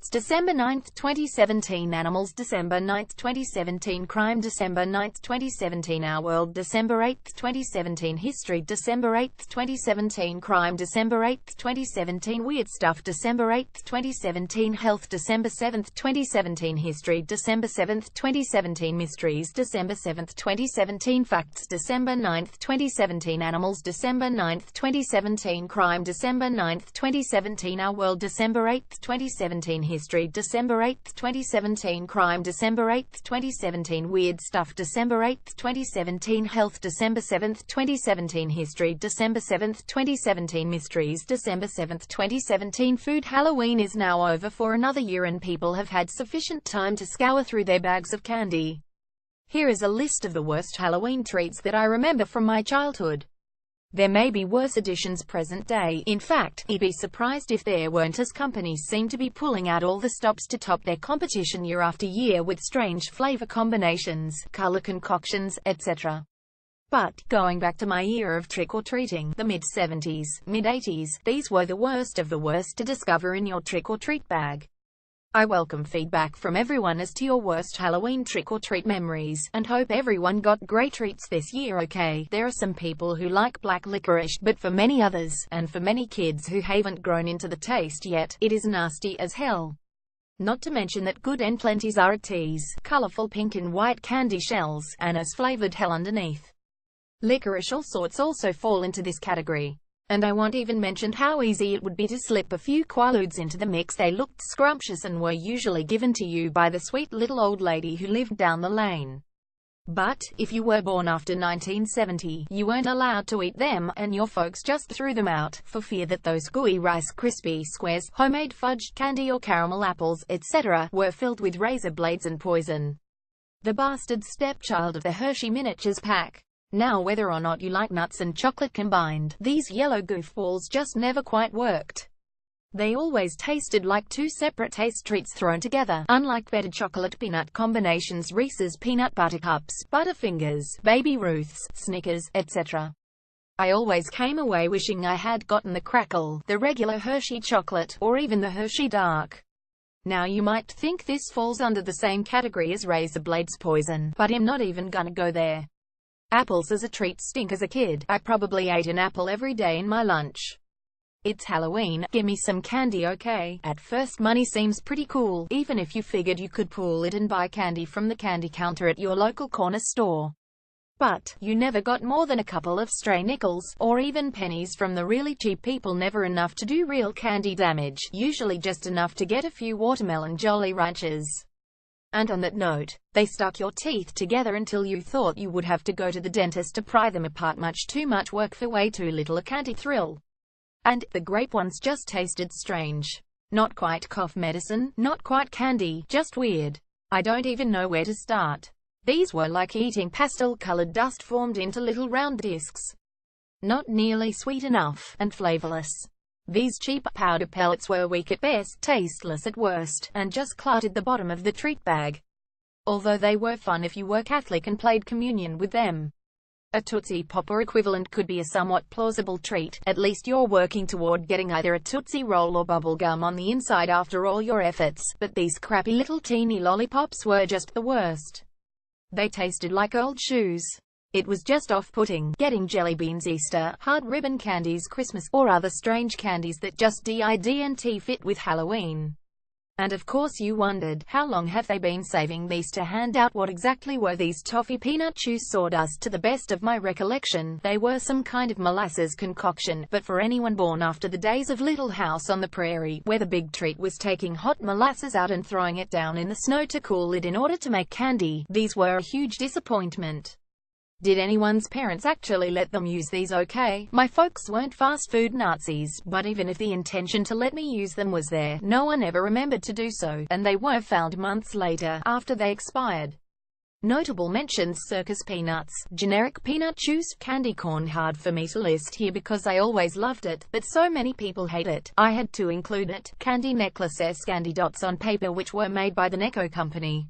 Facts December 9, 2017 Animals December 9, 2017 Crime December 9, 2017 Our World December 8, 2017 History December 8, 2017 Crime December 8, 2017 Weird Stuff December 8, 2017 Health December 7, 2017 History December 7, 2017 Mysteries December 7, 2017 Facts December 9, 2017 Animals December 9, 2017 Crime December 9, 2017 Our World December 8, 2017 History December 8, 2017 Crime December 8, 2017 Weird Stuff December 8, 2017 Health December 7, 2017 History December 7, 2017 Mysteries December 7, 2017 Food Halloween is now over for another year and people have had sufficient time to scour through their bags of candy. Here is a list of the worst Halloween treats that I remember from my childhood. There may be worse additions present day. In fact, you'd be surprised if there weren't, as companies seem to be pulling out all the stops to top their competition year after year with strange flavor combinations, color concoctions, etc. But, going back to my era of trick-or-treating, the mid-70s, mid-80s, these were the worst of the worst to discover in your trick-or-treat bag. I welcome feedback from everyone as to your worst Halloween trick-or-treat memories, and hope everyone got great treats this year. Okay, there are some people who like black licorice, but for many others, and for many kids who haven't grown into the taste yet, it is nasty as hell. Not to mention that good and plenties are a tease, colorful pink and white candy shells, and as flavored hell underneath. Licorice all sorts also fall into this category. And I won't even mention how easy it would be to slip a few Quaaludes into the mix. They looked scrumptious and were usually given to you by the sweet little old lady who lived down the lane. But, if you were born after 1970, you weren't allowed to eat them, and your folks just threw them out, for fear that those gooey Rice Krispie squares, homemade fudge, candy or caramel apples, etc., were filled with razor blades and poison. The bastard stepchild of the Hershey Miniatures pack. Now, whether or not you like nuts and chocolate combined, these yellow goofballs just never quite worked. They always tasted like two separate taste treats thrown together, unlike better chocolate peanut combinations, Reese's Peanut Butter Cups, Butterfingers, Baby Ruths, Snickers, etc. I always came away wishing I had gotten the Crackle, the regular Hershey chocolate, or even the Hershey Dark. Now you might think this falls under the same category as razor blades poison, but I'm not even gonna go there. Apples as a treat stink. As a kid, I probably ate an apple every day in my lunch. It's Halloween, gimme some candy. Okay, at first money seems pretty cool, even if you figured you could pool it and buy candy from the candy counter at your local corner store. But, you never got more than a couple of stray nickels, or even pennies from the really cheap people. Never enough to do real candy damage, usually just enough to get a few watermelon Jolly Ranchers. And on that note, they stuck your teeth together until you thought you would have to go to the dentist to pry them apart. Much too much work for way too little a candy thrill. And the grape ones just tasted strange. Not quite cough medicine, not quite candy, just weird. I don't even know where to start. These were like eating pastel-colored dust formed into little round discs. Not nearly sweet enough, and flavorless. These cheap powder pellets were weak at best, tasteless at worst, and just cluttered the bottom of the treat bag. Although they were fun if you were Catholic and played communion with them. A Tootsie Pop or equivalent could be a somewhat plausible treat. At least you're working toward getting either a Tootsie Roll or bubble gum on the inside after all your efforts, but these crappy little teeny lollipops were just the worst. They tasted like old shoes. It was just off-putting, getting jelly beans, Easter, hard ribbon candies, Christmas, or other strange candies that just didn't fit with Halloween. And of course you wondered, how long have they been saving these to hand out? What exactly were these toffee peanut chew sawdust? To the best of my recollection, they were some kind of molasses concoction, but for anyone born after the days of Little House on the Prairie, where the big treat was taking hot molasses out and throwing it down in the snow to cool it in order to make candy, these were a huge disappointment. Did anyone's parents actually let them use these? Okay, my folks weren't fast food Nazis, but even if the intention to let me use them was there, no one ever remembered to do so, and they were found months later, after they expired. Notable mentions: Circus Peanuts, generic peanut chews, candy corn. Hard for me to list here because I always loved it, but so many people hate it, I had to include it. Candy necklaces, candy dots on paper which were made by the Necco Company.